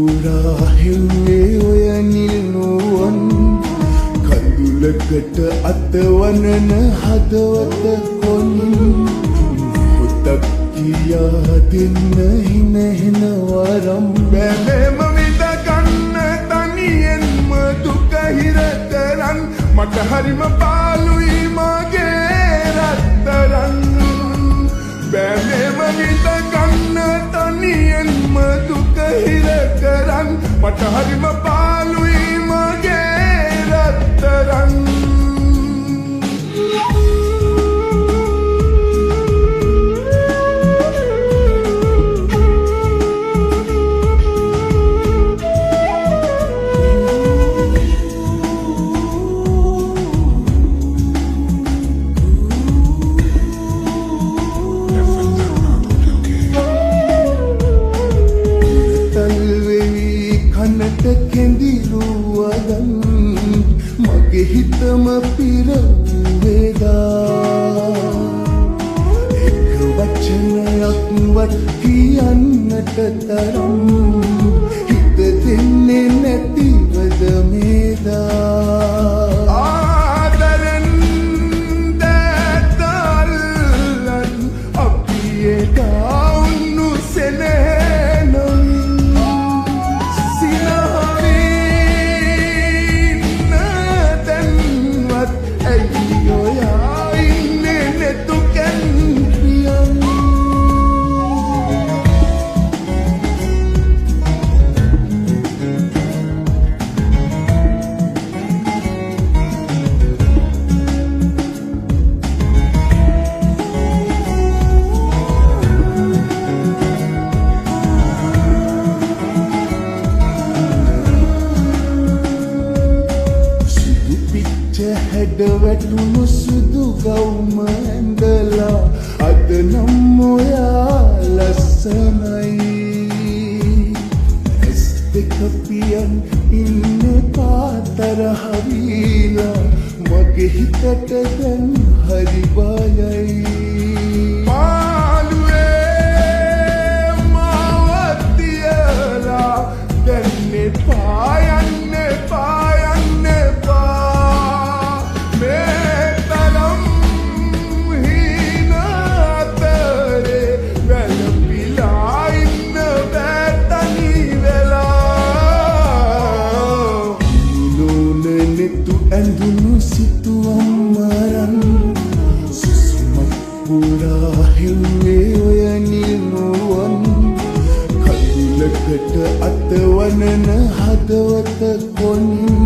පුරා හෙව්වේ ඔය නිල්නුවන් කඳුලකට අතවනන හදවත කොනින් පොතක් කියා දෙන්න හිනහෙන වරම් බැලෙම විඳ ගන්න තනියෙන්ම දුක හිර කරන් මට හරිම පාළුයි මගේ රත්තරන් බැලෙම විඳ ගන්න තනියෙන්ම දුක හිර කරන් මට හරිම පාළුයි මගේ රත්තරන් කනට කෙඳිරුවදන් මගේ හිතම පිරවේදා එක වචනයක්වත් කියන්නට තරම් හිත දෙන්නේ නැතිවද මේදා ආදරෙන් දැතල්ලන් අපි එදා උන්නුසෙනේ හැඩ වැටුණු සුදු ගවුම ඇඳලා අද නම් ඔයා ලස්සනයි ඇස් දෙක පියන් ඉන්න පාතරහ වීලා මගේ හිතට දැන් හරි බයයි පාළුවේ මාවත් තියලා දැන් එපා යන්න එපා යන්න එපා ඇඳුණු සිතුවම් මරන් සුසුමක් පුරා හෙව්වේ ඔය නිල්නුවන් කඳුලකට අතවනන හදවත කොනින්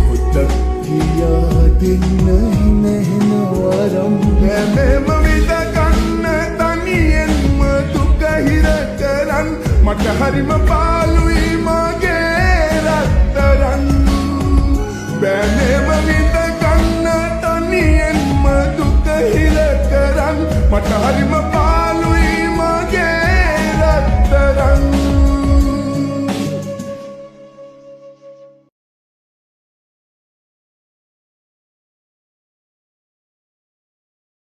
පොතක් කියා දෙන්න හිනහෙන වරම් බැලෙම විඳ ගන්න තනියෙන්ම දුක හිර කරන් මට හරිම පාළු